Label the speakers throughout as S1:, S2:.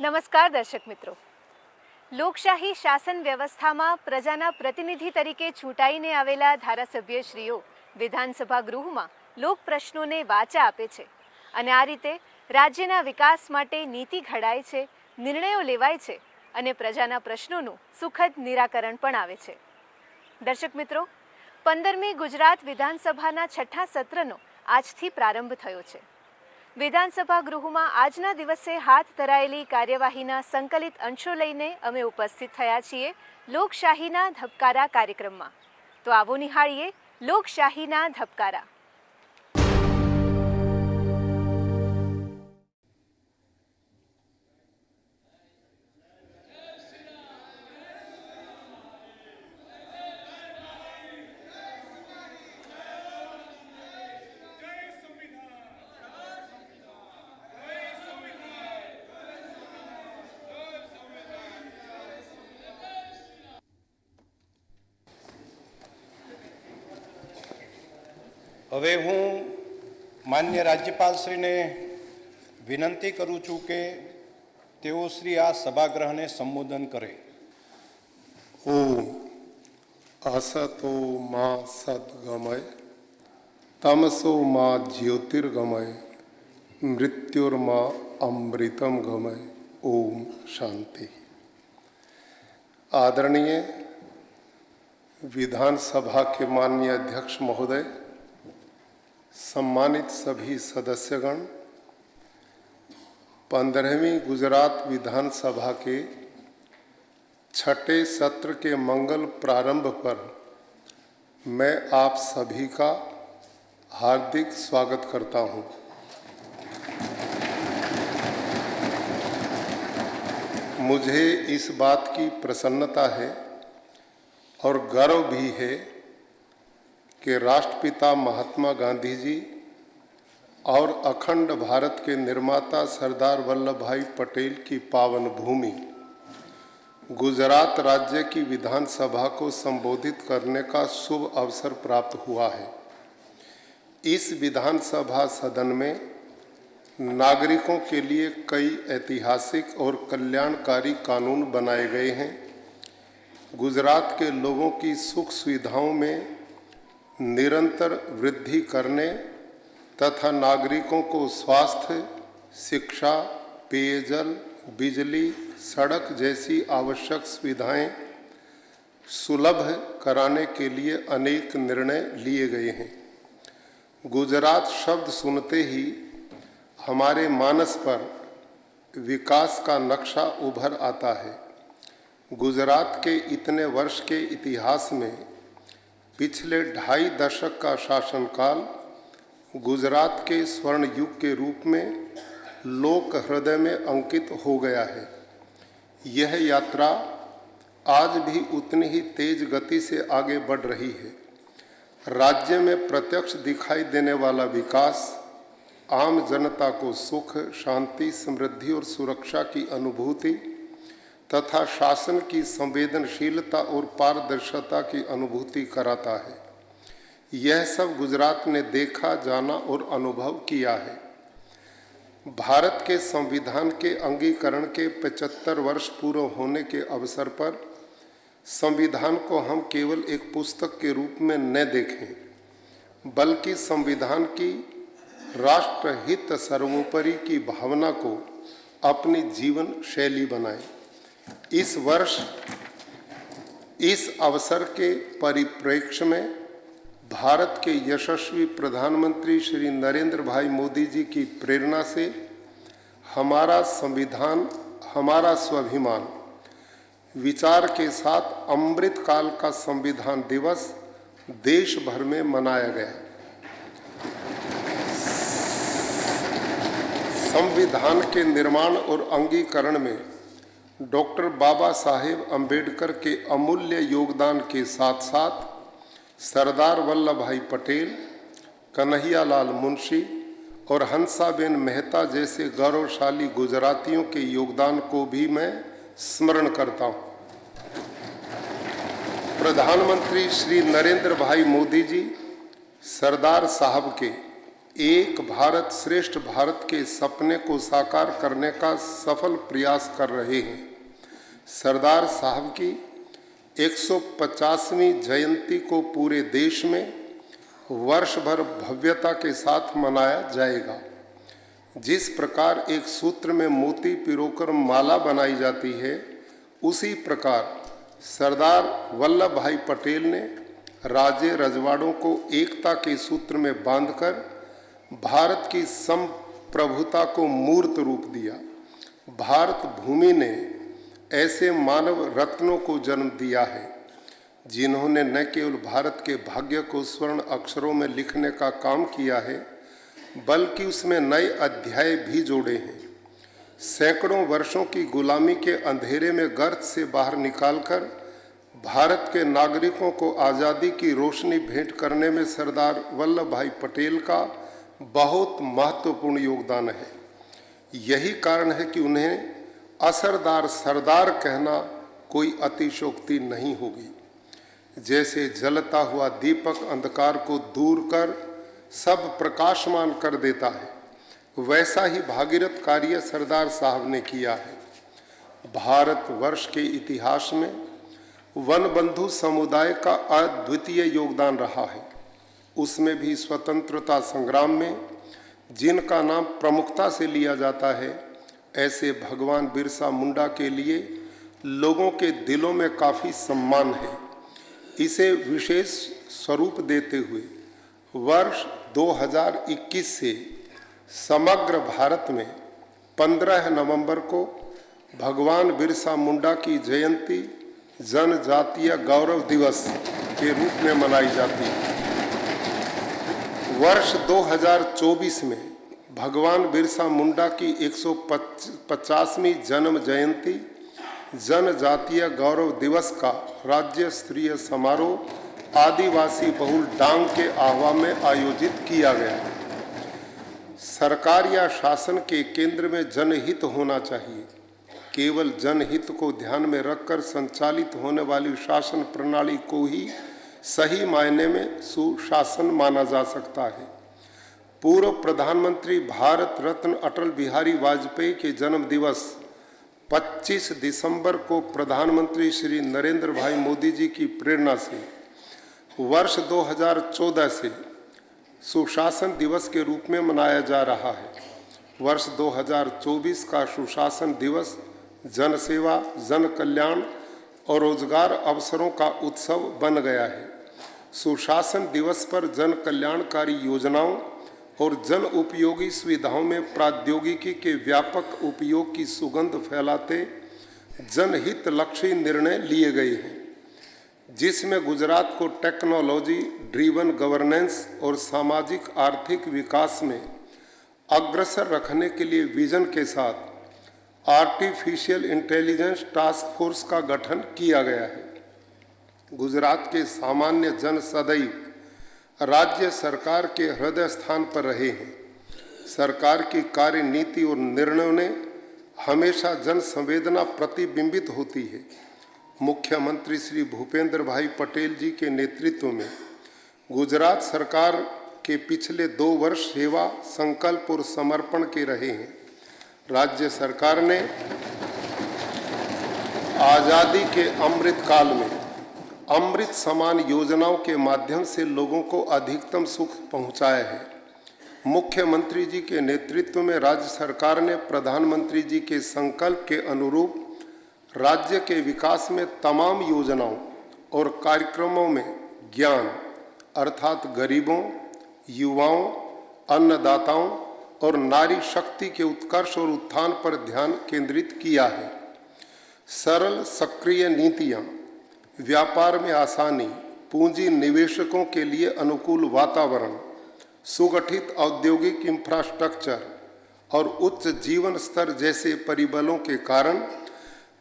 S1: નમસ્કાર દર્શક મિત્રો, લોકશાહી શાસન વ્યવસ્થામાં પ્રજાના પ્રતિનિધિ તરીકે ચૂંટાઈને આવેલા ધારાસભ્યશ્રીઓ વિધાનસભા ગૃહમાં લોક પ્રશ્નોને વાચા આપે છે અને આ રીતે રાજ્યના વિકાસ માટે નીતિ ઘડાય છે, નિર્ણયો લેવાય છે અને પ્રજાના પ્રશ્નોનું સુખદ નિરાકરણ પણ આવે છે। દર્શક મિત્રો, 15મી ગુજરાત વિધાનસભાના છઠ્ઠા સત્રનો આજથી પ્રારંભ થયો છે। વિધાનસભા ગૃહમાં આજના દિવસે હાથ ધરાયેલી કાર્યવાહીના સંકલિત અંશો લઈને અમે ઉપસ્થિત થયા છીએ લોકશાહીના ધબકારા કાર્યક્રમમાં। તો આવો નિહાળીએ લોકશાહીના ધબકારા।
S2: હવે હું માન્ય રાજ્યપાલશ્રીને વિનંતી કરું છું કે તેઓ શ્રી આ સભાગૃહને સંબોધન કરે।
S3: ઓમ આસતો મા સદગમય તમસો મા જ્યોતિર્ગમય मृत्युर्मा अमृतम गमय। ओम शांति। आदरणीय विधानसभा के माननीय अध्यक्ष महोदय, सम्मानित सभी सदस्यगण, 15वीं गुजरात विधानसभा के छठे सत्र के मंगल प्रारंभ पर मैं आप सभी का हार्दिक स्वागत करता हूं। मुझे इस बात की प्रसन्नता है और गर्व भी है कि राष्ट्रपिता महात्मा गांधी जी और अखंड भारत के निर्माता सरदार वल्लभ भाई पटेल की पावन भूमि गुजरात राज्य की विधानसभा को संबोधित करने का शुभ अवसर प्राप्त हुआ है। इस विधानसभा सदन में नागरिकों के लिए कई ऐतिहासिक और कल्याणकारी कानून बनाए गए हैं। गुजरात के लोगों की सुख सुविधाओं में निरंतर वृद्धि करने तथा नागरिकों को स्वास्थ्य, शिक्षा, पेयजल, बिजली, सड़क जैसी आवश्यक सुविधाएं सुलभ कराने के लिए अनेक निर्णय लिए गए हैं। गुजरात शब्द सुनते ही हमारे मानस पर विकास का नक्शा उभर आता है। गुजरात के इतने वर्ष के इतिहास में पिछले 2.5 दशक का शासनकाल गुजरात के स्वर्ण युग के रूप में लोक हृदय में अंकित हो गया है। यह यात्रा आज भी उतनी ही तेज गति से आगे बढ़ रही है। राज्य में प्रत्यक्ष दिखाई देने वाला विकास आम जनता को सुख, शांति, समृद्धि और सुरक्षा की अनुभूति तथा शासन की संवेदनशीलता और पारदर्शिता की अनुभूति कराता है। यह सब गुजरात ने देखा, जाना और अनुभव किया है। भारत के संविधान के अंगीकरण के 75 वर्ष पूर्व होने के अवसर पर संविधान को हम केवल एक पुस्तक के रूप में न देखें, बल्कि संविधान की राष्ट्रहित सर्वोपरि की भावना को अपनी जीवन शैली बनाएं। इस वर्ष इस अवसर के परिप्रेक्ष्य में भारत के यशस्वी प्रधानमंत्री श्री नरेंद्र भाई मोदी जी की प्रेरणा से हमारा संविधान, हमारा स्वाभिमान विचार के साथ अमृत काल का संविधान दिवस देश भर में मनाया गया। संविधान के निर्माण और अंगीकरण में डॉक्टर बाबा साहेब अम्बेडकर के अमूल्य योगदान के साथ साथ सरदार वल्लभ भाई पटेल, कन्हैयालाल मुंशी और हंसाबेन मेहता जैसे गौरवशाली गुजरातियों के योगदान को भी मैं स्मरण करता हूँ। प्रधानमंत्री श्री नरेंद्र भाई मोदी जी सरदार साहब के एक भारत श्रेष्ठ भारत के सपने को साकार करने का सफल प्रयास कर रहे हैं। सरदार साहब की 150वीं जयंती को पूरे देश में वर्ष भर भव्यता के साथ मनाया जाएगा। जिस प्रकार एक सूत्र में मोती पिरोकर माला बनाई जाती है, उसी प्रकार सरदार वल्लभ भाई पटेल ने राजे रजवाड़ों को एकता के सूत्र में बांधकर भारत की संप्रभुता को मूर्त रूप दिया। भारत भूमि ने ऐसे मानव रत्नों को जन्म दिया है जिन्होंने न केवल भारत के भाग्य को स्वर्ण अक्षरों में लिखने का काम किया है, बल्कि उसमें नए अध्याय भी जोड़े हैं। सैकड़ों वर्षों की गुलामी के अंधेरे में गर्त से बाहर निकालकर भारत के नागरिकों को आज़ादी की रोशनी भेंट करने में सरदार वल्लभ भाई पटेल का बहुत महत्वपूर्ण योगदान है। यही कारण है कि उन्हें असरदार सरदार कहना कोई अतिशयोक्ति नहीं होगी। जैसे जलता हुआ दीपक अंधकार को दूर कर सब प्रकाशमान कर देता है, वैसा ही भागीरथ कार्य सरदार साहब ने किया है। भारत वर्ष के इतिहास में वनबंधु समुदाय का अद्वितीय योगदान रहा है। उसमें भी स्वतंत्रता संग्राम में जिनका नाम प्रमुखता से लिया जाता है, ऐसे भगवान बिरसा मुंडा के लिए लोगों के दिलों में काफ़ी सम्मान है। इसे विशेष स्वरूप देते हुए वर्ष 2021 से समग्र भारत में 15 नवंबर को भगवान बिरसा मुंडा की जयंती जनजातीय गौरव दिवस के रूप में मनाई जाती है। वर्ष 2024 में भगवान बिरसा मुंडा की 150वीं जन्म जयंती जनजातीय गौरव दिवस का राज्य स्तरीय समारोह आदिवासी बहुल डांग के आह्वा में आयोजित किया गया। सरकार या शासन के केंद्र में जनहित होना चाहिए। केवल जनहित को ध्यान में रखकर संचालित होने वाली शासन प्रणाली को ही सही मायने में सुशासन माना जा सकता है। पूर्व प्रधानमंत्री भारत रत्न अटल बिहारी वाजपेयी के जन्म दिवस 25 दिसंबर को प्रधानमंत्री श्री नरेंद्र भाई मोदी जी की प्रेरणा से वर्ष 2014 से सुशासन दिवस के रूप में मनाया जा रहा है। वर्ष 2024 का सुशासन दिवस जन सेवा, जन कल्याण और रोजगार अवसरों का उत्सव बन गया है। सुशासन दिवस पर जन कल्याणकारी योजनाओं और जन उपयोगी सुविधाओं में प्रौद्योगिकी के व्यापक उपयोग की सुगंध फैलाते जनहित लक्ष्य निर्णय लिए गए हैं, जिसमें गुजरात को टेक्नोलॉजी ड्रिवन गवर्नेंस और सामाजिक आर्थिक विकास में अग्रसर रखने के लिए विजन के साथ आर्टिफिशियल इंटेलिजेंस टास्क फोर्स का गठन किया गया है। गुजरात के सामान्य जन सदैव राज्य सरकार के हृदय स्थान पर रहे हैं। सरकार की कार्य नीति और निर्णयों ने हमेशा जन संवेदना प्रतिबिंबित होती है। मुख्यमंत्री श्री भूपेंद्र भाई पटेल जी के नेतृत्व में गुजरात सरकार के पिछले 2 वर्ष सेवा, संकल्प और समर्पण के रहे हैं। राज्य सरकार ने आज़ादी के अमृत काल में अमृत समान योजनाओं के माध्यम से लोगों को अधिकतम सुख पहुंचाया है। मुख्यमंत्री जी के नेतृत्व में राज्य सरकार ने प्रधानमंत्री जी के संकल्प के अनुरूप राज्य के विकास में तमाम योजनाओं और कार्यक्रमों में ज्ञान अर्थात गरीबों, युवाओं, अन्नदाताओं और नारी शक्ति के उत्कर्ष और उत्थान पर ध्यान केंद्रित किया है। सरल सक्रिय नीतियां, व्यापार में आसानी, पूंजी निवेशकों के लिए अनुकूल वातावरण, सुगठित औद्योगिक इंफ्रास्ट्रक्चर और उच्च जीवन स्तर जैसे परिबलों के कारण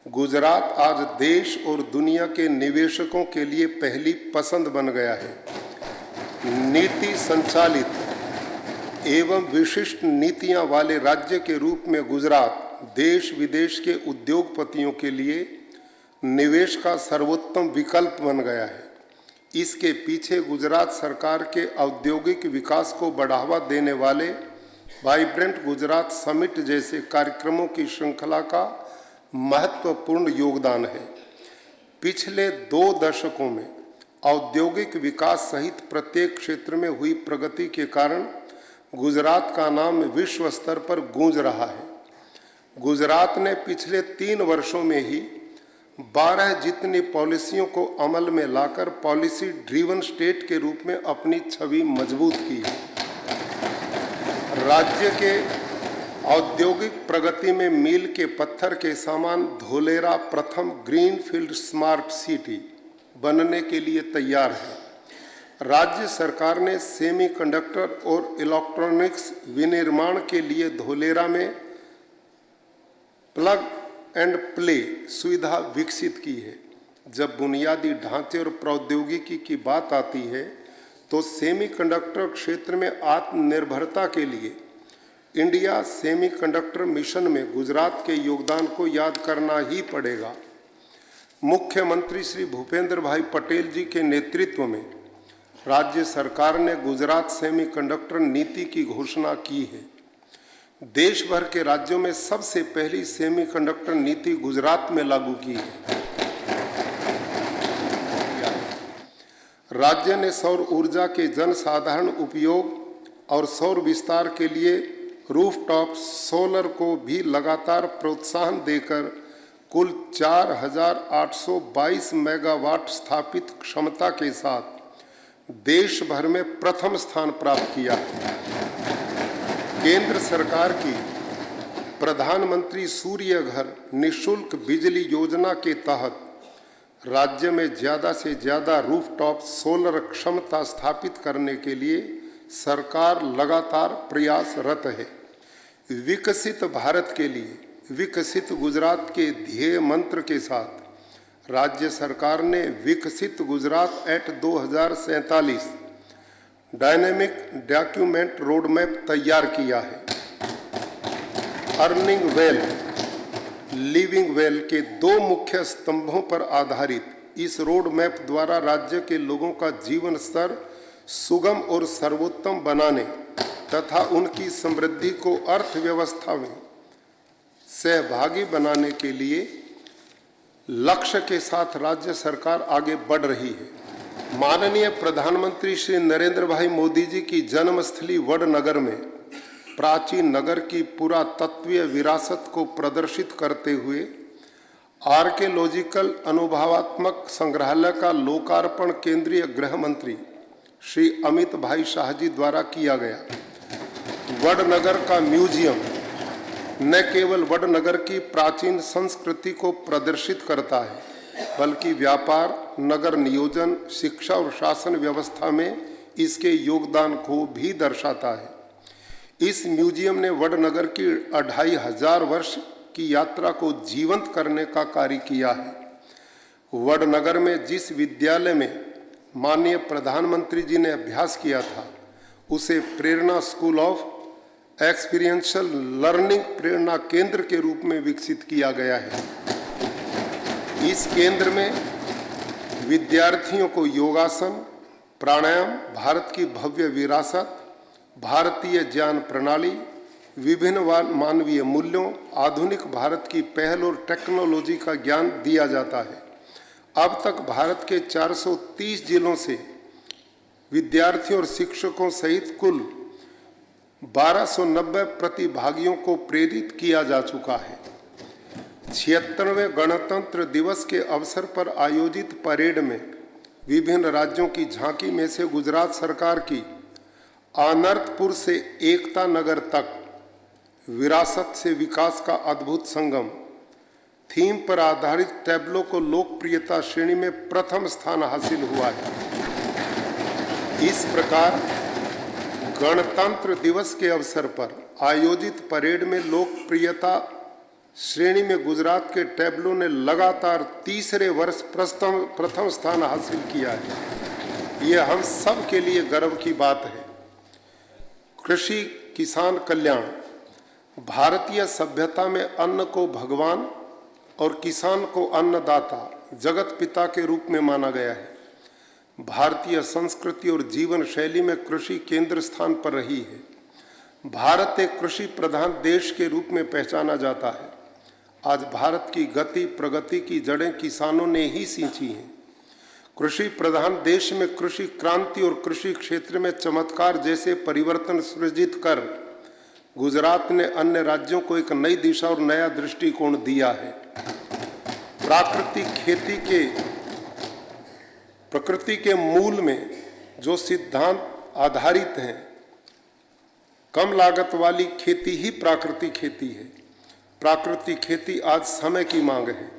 S3: गुजरात आज देश और दुनिया के निवेशकों के लिए पहली पसंद बन गया है। नीति संचालित एवं विशिष्ट नीतियां वाले राज्य के रूप में गुजरात देश विदेश के उद्योगपतियों के लिए निवेश का सर्वोत्तम विकल्प बन गया है। इसके पीछे गुजरात सरकार के औद्योगिक विकास को बढ़ावा देने वाले वाइब्रेंट गुजरात समिट जैसे कार्यक्रमों की श्रृंखला का महत्वपूर्ण योगदान है। पिछले 2 दशकों में औद्योगिक विकास सहित प्रत्येक क्षेत्र में हुई प्रगति के कारण गुजरात का नाम विश्व स्तर पर गूंज रहा है। गुजरात ने पिछले 3 वर्षों में ही 12 जितनी पॉलिसियों को अमल में लाकर पॉलिसी ड्रिवन स्टेट के रूप में अपनी छवि मजबूत की है। राज्य के औद्योगिक प्रगति में मील के पत्थर के समान धोलेरा प्रथम ग्रीनफील्ड स्मार्ट सिटी बनने के लिए तैयार है। राज्य सरकार ने सेमीकंडक्टर और इलेक्ट्रॉनिक्स विनिर्माण के लिए धोलेरा में प्लग एंड प्ले सुविधा विकसित की है। जब बुनियादी ढांचे और प्रौद्योगिकी की बात आती है तो सेमीकंडक्टर क्षेत्र में आत्मनिर्भरता के लिए इंडिया सेमीकंडक्टर मिशन में गुजरात के योगदान को याद करना ही पड़ेगा। मुख्यमंत्री श्री भूपेंद्र भाई पटेल जी के नेतृत्व में राज्य सरकार ने गुजरात सेमीकंडक्टर नीति की घोषणा की है। देश भर के राज्यों में सबसे पहली सेमीकंडक्टर नीति गुजरात में लागू की है। राज्य ने सौर ऊर्जा के जनसाधारण उपयोग और सौर विस्तार के लिए रूफटॉप सोलर को भी लगातार प्रोत्साहन देकर कुल 4,822 मेगावाट स्थापित क्षमता के साथ देश भर में प्रथम स्थान प्राप्त किया है। केंद्र सरकार की प्रधानमंत्री सूर्य घर निःशुल्क बिजली योजना के तहत राज्य में ज़्यादा से ज़्यादा रूफटॉप सोलर क्षमता स्थापित करने के लिए सरकार लगातार प्रयासरत है। विकसित भारत के लिए विकसित गुजरात के ध्येय मंत्र के साथ राज्य सरकार ने विकसित Gujarat at 2047 dynamic document road map तैयार किया है। अर्निंग वेल लिविंग वेल के 2 मुख्य स्तंभों पर आधारित इस रोड मैप द्वारा राज्य के लोगों का जीवन स्तर सुगम और सर्वोत्तम बनाने तथा उनकी समृद्धि को अर्थव्यवस्था में सहभागी बनाने के लिए लक्ष्य के साथ राज्य सरकार आगे बढ़ रही है। माननीय प्रधानमंत्री श्री नरेंद्र भाई मोदी जी की जन्मस्थली वडनगर में प्राचीन नगर की पुरातत्वीय विरासत को प्रदर्शित करते हुए आर्कियोलॉजिकल अनुभवात्मक संग्रहालय का लोकार्पण केंद्रीय गृह मंत्री श्री अमित भाई शाह जी द्वारा किया गया। वडनगर का म्यूजियम न केवल वडनगर की प्राचीन संस्कृति को प्रदर्शित करता है बल्कि व्यापार, नगर नियोजन, शिक्षा और शासन व्यवस्था में इसके योगदान को भी दर्शाता है। इस म्यूजियम ने वडनगर की 2500 वर्ष की यात्रा को जीवंत करने का कार्य किया है। वडनगर में जिस विद्यालय में माननीय प्रधानमंत्री जी ने अभ्यास किया था उसे प्रेरणा स्कूल ऑफ एक्सपीरियंशियल लर्निंग प्रेरणा केंद्र के रूप में विकसित किया गया है। इस केंद्र में विद्यार्थियों को योगासन, प्राणायाम, भारत की भव्य विरासत, भारतीय ज्ञान प्रणाली, विभिन्न मानवीय मूल्यों, आधुनिक भारत की पहल और टेक्नोलॉजी का ज्ञान दिया जाता है। अब तक भारत के 430 जिलों से विद्यार्थियों और शिक्षकों सहित कुल 1290 प्रतिभागियों को प्रेरित किया जा चुका है। 76वें गणतंत्र दिवस के अवसर पर आयोजित परेड में विभिन्न राज्यों की झांकी में से गुजरात सरकार की आनर्तपुर से एकता नगर तक विरासत से विकास का अद्भुत संगम थीम पर आधारित टैब्लो को लोकप्रियता श्रेणी में प्रथम स्थान हासिल हुआ है। इस प्रकार गणतंत्र दिवस के अवसर पर आयोजित परेड में लोकप्रियता श्रेणी में गुजरात के टैब्लो ने लगातार तीसरे वर्ष प्रथम स्थान हासिल किया है। यह हम सब के लिए गर्व की बात है। कृषि किसान कल्याण भारतीय सभ्यता में अन्न को भगवान और किसान को अन्नदाता, जगत पिता के रूप में माना गया है। भारतीय संस्कृति और जीवन शैली में कृषि केंद्र स्थान पर रही है। भारत एक कृषि प्रधान देश के रूप में पहचाना जाता है। आज भारत की गति प्रगति की जड़ें किसानों ने ही सींची हैं। कृषि प्रधान देश में कृषि क्रांति और कृषि क्षेत्र में चमत्कार जैसे परिवर्तन सृजित कर गुजरात ने अन्य राज्यों को एक नई दिशा और नया दृष्टिकोण दिया है। प्रकृति के मूल में जो सिद्धांत आधारित हैं, कम लागत वाली खेती ही प्राकृतिक खेती है। प्राकृतिक खेती आज समय की मांग है।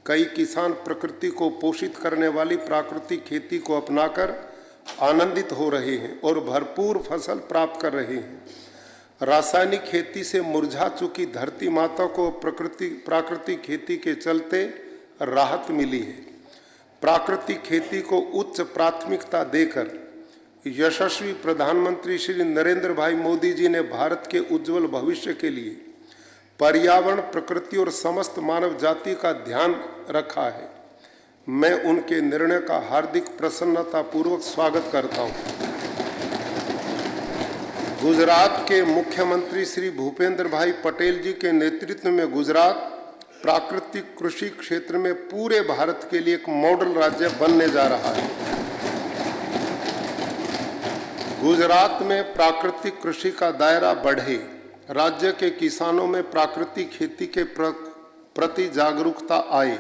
S3: कई किसान प्रकृति को पोषित करने वाली प्राकृतिक खेती को अपनाकर आनंदित हो रहे हैं और भरपूर फसल प्राप्त कर रहे हैं। रासायनिक खेती से मुरझा चुकी धरती माता को प्राकृतिक खेती के चलते राहत मिली है। प्राकृतिक खेती को उच्च प्राथमिकता देकर यशस्वी प्रधानमंत्री श्री नरेंद्र भाई मोदी जी ने भारत के उज्जवल भविष्य के लिए पर्यावरण, प्रकृति और समस्त मानव जाति का ध्यान रखा है। मैं उनके निर्णय का हार्दिक प्रसन्नतापूर्वक स्वागत करता हूं। गुजरात के मुख्यमंत्री श्री भूपेंद्र भाई पटेल जी के नेतृत्व में गुजरात प्राकृतिक कृषि क्षेत्र में पूरे भारत के लिए एक मॉडल राज्य बनने जा रहा है। गुजरात में प्राकृतिक कृषि का दायरा बढ़े, राज्य के किसानों में प्राकृतिक खेती के प्रति जागरूकता आए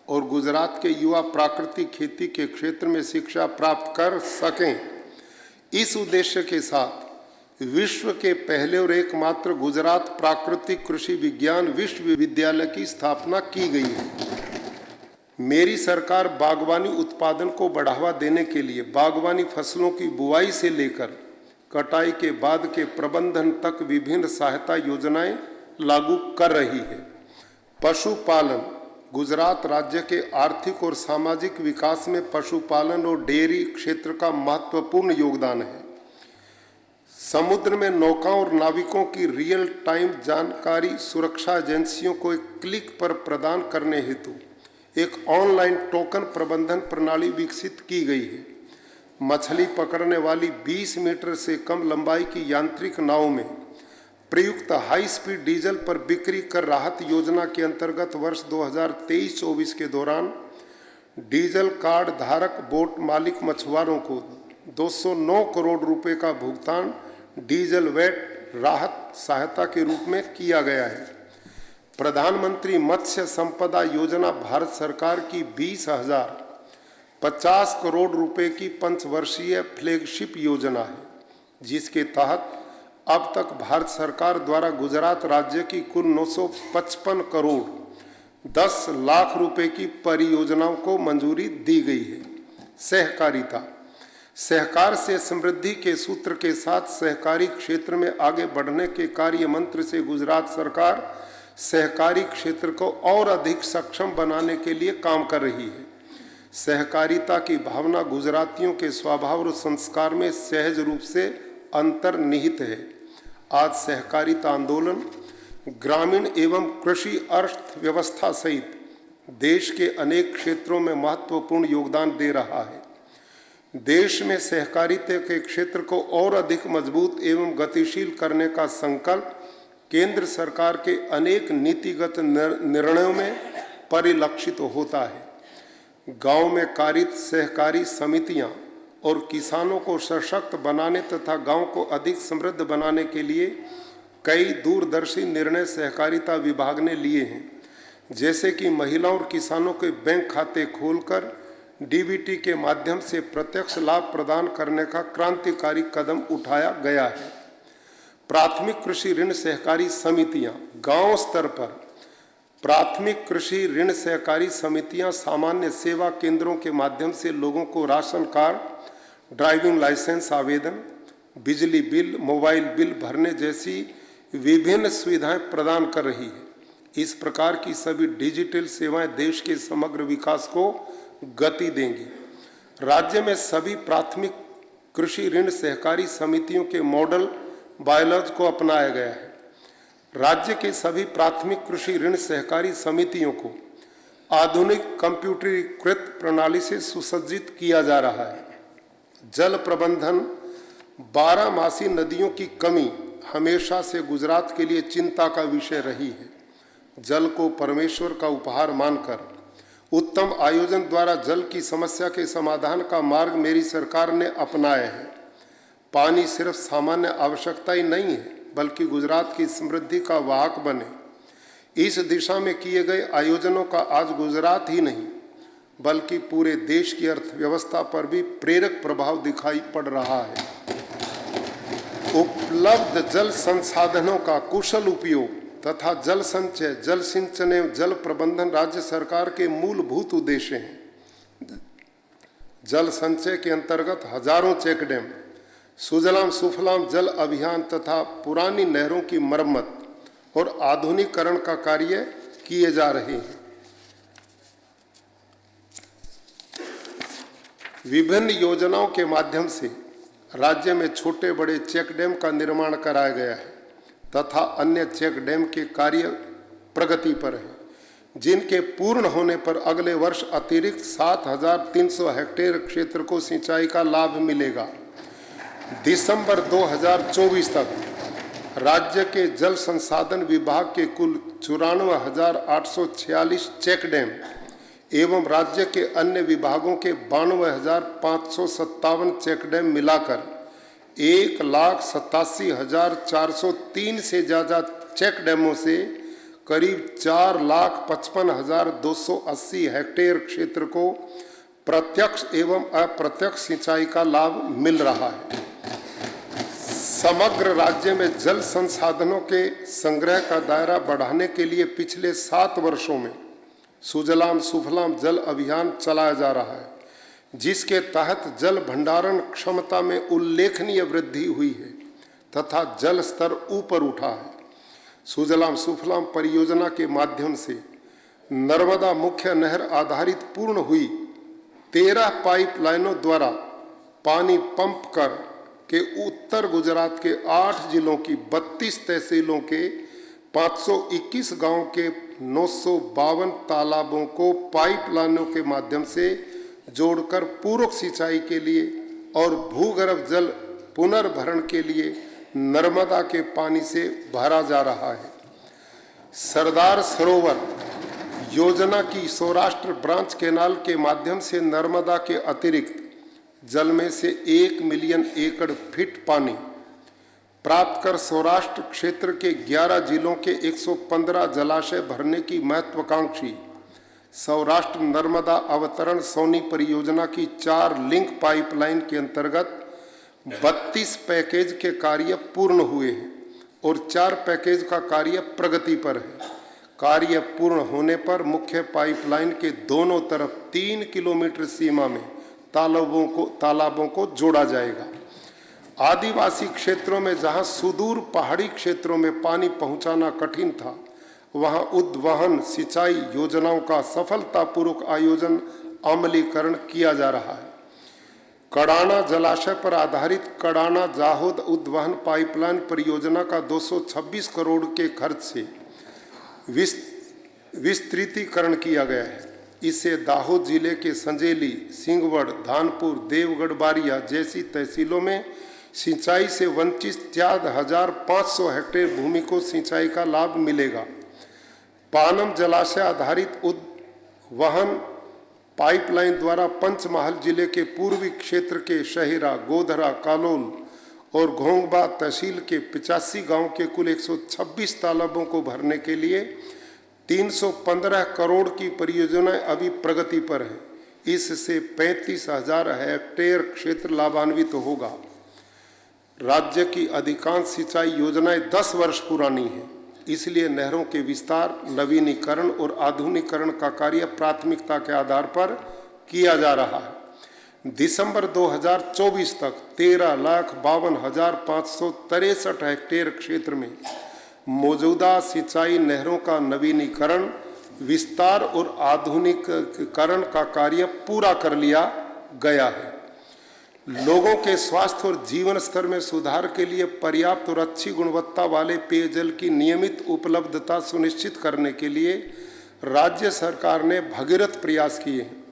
S3: और गुजरात के युवा प्राकृतिक खेती के क्षेत्र में शिक्षा प्राप्त कर सकें। इस उद्देश्य के साथ विश्व के पहले और एकमात्र गुजरात प्राकृतिक कृषि विज्ञान विश्वविद्यालय की स्थापना की गई है। मेरी सरकार बागवानी उत्पादन को बढ़ावा देने के लिए बागवानी फसलों की बुआई से लेकर कटाई के बाद के प्रबंधन तक विभिन्न सहायता योजनाएं लागू कर रही है। पशुपालन गुजरात राज्य के आर्थिक और सामाजिक विकास में पशुपालन और डेयरी क्षेत्र का महत्वपूर्ण योगदान है। समुद्र में नौकाओं और नाविकों की रियल टाइम जानकारी सुरक्षा एजेंसियों को एक क्लिक पर प्रदान करने हेतु एक ऑनलाइन टोकन प्रबंधन प्रणाली विकसित की गई है। मछली पकड़ने वाली 20 मीटर से कम लंबाई की यांत्रिक नाव में प्रयुक्त हाई स्पीड डीजल पर बिक्री कर राहत योजना के अंतर्गत वर्ष 2023-24 के दौरान डीजल कार्ड धारक बोट मालिक मछुआरों को 209 करोड़ रुपए का भुगतान डीजल वैट राहत सहायता के रूप में किया गया है। प्रधानमंत्री मत्स्य संपदा योजना भारत सरकार की 20,050 करोड़ रुपए की पंचवर्षीय फ्लैगशिप योजना है, जिसके तहत अब तक भारत सरकार द्वारा गुजरात राज्य की कुल 955 करोड़ 10 लाख रुपए की परियोजनाओं को मंजूरी दी गई है। सहकारिता सहकार से समृद्धि के सूत्र के साथ सहकारी क्षेत्र में आगे बढ़ने के कार्य मंत्र से गुजरात सरकार सहकारी क्षेत्र को और अधिक सक्षम बनाने के लिए काम कर रही है। सहकारिता की भावना गुजरातियों के स्वभाव और संस्कार में सहज रूप से अंतर्निहित है। आज सहकारिता आंदोलन ग्रामीण एवं कृषि अर्थव्यवस्था सहित देश के अनेक क्षेत्रों में महत्वपूर्ण योगदान दे रहा है। देश में सहकारिता के क्षेत्र को और अधिक मजबूत एवं गतिशील करने का संकल्प केंद्र सरकार के अनेक नीतिगत निर्णयों में परिलक्षित होता है। गांव में कारित सहकारी समितियां और किसानों को सशक्त बनाने तथा गांव को अधिक समृद्ध बनाने के लिए कई दूरदर्शी निर्णय सहकारिता विभाग ने लिए हैं, जैसे कि महिलाओं और किसानों के बैंक खाते खोलकर डीबीटी के माध्यम से प्रत्यक्ष लाभ प्रदान करने का क्रांतिकारी कदम उठाया गया है। प्राथमिक कृषि ऋण सहकारी समितियां गांव स्तर पर प्राथमिक कृषि ऋण सहकारी समितियां सामान्य सेवा केंद्रों के माध्यम से लोगों को राशन कार्ड, ड्राइविंग लाइसेंस आवेदन, बिजली बिल, मोबाइल बिल भरने जैसी विभिन्न सुविधाएं प्रदान कर रही है। इस प्रकार की सभी डिजिटल सेवाएं देश के समग्र विकास को गति देंगी। राज्य में सभी प्राथमिक कृषि ऋण सहकारी समितियों के मॉडल बायलॉज को अपनाया गया है। राज्य के सभी प्राथमिक कृषि ऋण सहकारी समितियों को आधुनिक कंप्यूटरीकृत प्रणाली से सुसज्जित किया जा रहा है। जल प्रबंधन, 12 मासी नदियों की कमी हमेशा से गुजरात के लिए चिंता का विषय रही है। जल को परमेश्वर का उपहार मानकर उत्तम आयोजन द्वारा जल की समस्या के समाधान का मार्ग मेरी सरकार ने अपनाया है। पानी सिर्फ सामान्य आवश्यकता ही नहीं है, बल्कि गुजरात की समृद्धि का वाहक बने, इस दिशा में किए गए आयोजनों का आज गुजरात ही नहीं बल्कि पूरे देश की अर्थव्यवस्था पर भी प्रेरक प्रभाव दिखाई पड़ रहा है। उपलब्ध जल संसाधनों का कुशल उपयोग तथा जल संचय, जल सिंचन एवं जल प्रबंधन राज्य सरकार के मूलभूत उद्देश्य हैं। जल संचय के अंतर्गत हजारों चेक डैम, सुजलाम सुफलाम जल अभियान तथा पुरानी नहरों की मरम्मत और आधुनिकीकरण का कार्य किए जा रहे हैं। विभिन्न योजनाओं के माध्यम से राज्य में छोटे बड़े चेक डैम का निर्माण कराया गया है तथा अन्य चेक डैम के कार्य प्रगति पर है, जिनके पूर्ण होने पर अगले वर्ष अतिरिक्त 7,300 हेक्टेयर क्षेत्र को सिंचाई का लाभ मिलेगा। दिसंबर 2024 तक राज्य के जल संसाधन विभाग के कुल 94,846 चेक डैम एवं राज्य के अन्य विभागों के 92,557 चेक डैम मिलाकर 1,87,403 से ज़्यादा चेक डैमों से करीब 4,55,280 हेक्टेयर क्षेत्र को प्रत्यक्ष एवं अप्रत्यक्ष सिंचाई का लाभ मिल रहा है। समग्र राज्य में जल संसाधनों के संग्रह का दायरा बढ़ाने के लिए पिछले 7 वर्षों में सुजलाम सुफलाम जल अभियान चलाया जा रहा है, जिसके तहत जल भंडारण क्षमता में उल्लेखनीय वृद्धि हुई है तथा जल स्तर ऊपर उठा है। सुजलाम सुफलाम परियोजना के माध्यम से नर्मदा मुख्य नहर आधारित पूर्ण हुई 13 पाइपलाइनों द्वारा पानी पंप कर के उत्तर गुजरात के 8 जिलों की 32 तहसीलों के 521 गांव के 952 तालाबों को पाइपलाइनों के माध्यम से जोड़कर पूरक सिंचाई के लिए और भूगर्भ जल पुनर्भरण के लिए नर्मदा के पानी से भरा जा रहा है। सरदार सरोवर योजना की सौराष्ट्र ब्रांच कैनाल के माध्यम से नर्मदा के अतिरिक्त जल में से 1 मिलियन एकड़ फीट पानी प्राप्त कर सौराष्ट्र क्षेत्र के 11 जिलों के 115 जलाशय भरने की महत्वाकांक्षी सौराष्ट्र नर्मदा अवतरण सोनी परियोजना की 4 लिंक पाइपलाइन के अंतर्गत 32 पैकेज के कार्य पूर्ण हुए हैं और 4 पैकेज का कार्य प्रगति पर है। कार्य पूर्ण होने पर मुख्य पाइपलाइन के दोनों तरफ 3 किलोमीटर सीमा में तालाबों को जोड़ा जाएगा। आदिवासी क्षेत्रों में जहां सुदूर पहाड़ी क्षेत्रों में पानी पहुंचाना कठिन था, वहां उद्वहन सिंचाई योजनाओं का सफलतापूर्वक आयोजन अमलीकरण किया जा रहा है। कड़ाना जलाशय पर आधारित कड़ाना जाहोद उद्वहन पाइपलाइन परियोजना का 226 करोड़ के खर्च से विस्तृतीकरण किया गया है। इससे दाहोद जिले के संजेली, सिंगवड़, धानपुर, देवगढ़, बारिया जैसी तहसीलों में सिंचाई से वंचित 4,500 हेक्टेयर भूमि को सिंचाई का लाभ मिलेगा। पानम जलाशय आधारित उद्वहन पाइपलाइन द्वारा पंचमहल जिले के पूर्वी क्षेत्र के शहेरा, गोधरा, कालोल और घोंगबा तहसील के 85 गांव के कुल 126 तालाबों को भरने के लिए 315 करोड़ की परियोजनाएं अभी प्रगति पर है। इससे 35,000 हेक्टेयर क्षेत्र लाभान्वित होगा। राज्य की अधिकांश सिंचाई योजनाएं 10 वर्ष पुरानी हैं, इसलिए नहरों के विस्तार, नवीनीकरण और आधुनिकीकरण का कार्य प्राथमिकता के आधार पर किया जा रहा है। दिसंबर 2024 तक 13,52,563 हेक्टेयर क्षेत्र में मौजूदा सिंचाई नहरों का नवीनीकरण, विस्तार और आधुनिकीकरण का कार्य पूरा कर लिया गया है। लोगों के स्वास्थ्य और जीवन स्तर में सुधार के लिए पर्याप्त और अच्छी गुणवत्ता वाले पेयजल की नियमित उपलब्धता सुनिश्चित करने के लिए राज्य सरकार ने भगीरथ प्रयास किए हैं।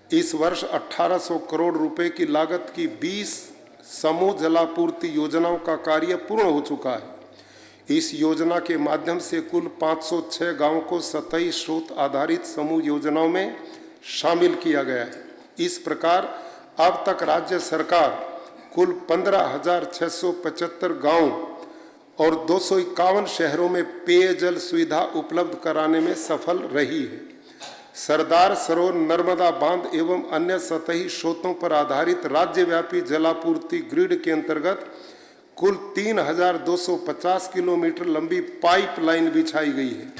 S3: इस वर्ष 1800 करोड़ रुपए की लागत की 20 समूह जलापूर्ति योजनाओं का कार्य पूर्ण हो चुका है। इस योजना के माध्यम से कुल 506 गांवों को सतही स्रोत आधारित समूह योजनाओं में शामिल किया गया है। इस प्रकार अब तक राज्य सरकार कुल 15,675 गांव और 251 शहरों में पेयजल सुविधा उपलब्ध कराने में सफल रही है। सरदार सरोवर नर्मदा बांध एवं अन्य सतही स्रोतों पर आधारित राज्यव्यापी जलापूर्ति ग्रिड के अंतर्गत कुल 3,250 किलोमीटर लंबी पाइपलाइन बिछाई गई है।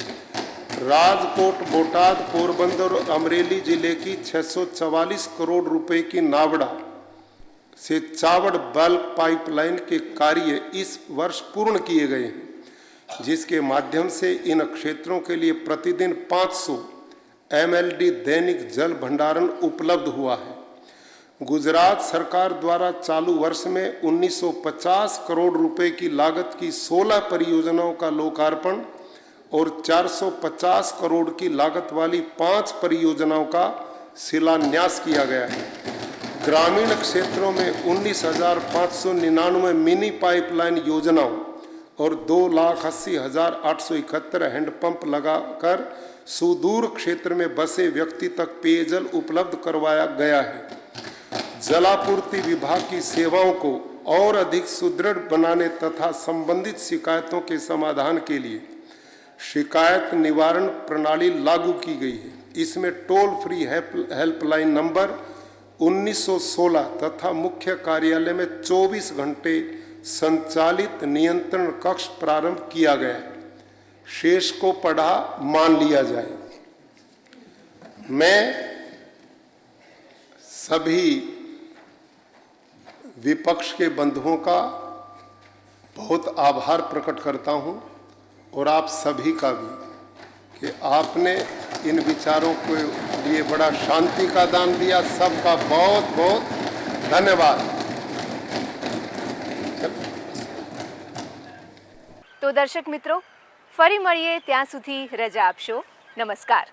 S3: राजकोट, बोटाद, पोरबंदर और अमरेली जिले की 644 करोड़ रुपए की नावड़ा से चावड़ बल्क पाइपलाइन के कार्य इस वर्ष पूर्ण किए गए हैं, जिसके माध्यम से इन क्षेत्रों के लिए प्रतिदिन 500 MLD दैनिक जल भंडारण उपलब्ध हुआ है। गुजरात सरकार द्वारा चालू वर्ष में 1950 करोड़ रुपए की लागत की 16 परियोजनाओं का लोकार्पण और 450 करोड़ की लागत वाली 5 परियोजनाओं का शिलान्यास किया गया है। ग्रामीण क्षेत्रों में 19,599 मिनी पाइपलाइन योजनाओं और 2,80,871 हैंडपंप लगाकर सुदूर क्षेत्र में बसे व्यक्ति तक पेयजल उपलब्ध करवाया गया है। जलापूर्ति विभाग की सेवाओं को और अधिक सुदृढ़ बनाने तथा संबंधित शिकायतों के समाधान के लिए शिकायत निवारण प्रणाली लागू की गई है। इसमें टोल फ्री हेल्पलाइन नंबर 1916 तथा मुख्य कार्यालय में 24 घंटे संचालित नियंत्रण कक्ष प्रारंभ किया गया है। शेष को पढ़ा मान लिया जाए। मैं सभी विपक्ष के बंधुओं का बहुत आभार प्रकट करता हूं और आप सभी का भी कि आपने इन विचारों के लिए बड़ा शांति का दान दिया। सबका बहुत बहुत धन्यवाद।
S1: तो दर्शक मित्रों, फरी મળીએ ત્યાં સુધી રજા આપશો। નમસ્કાર।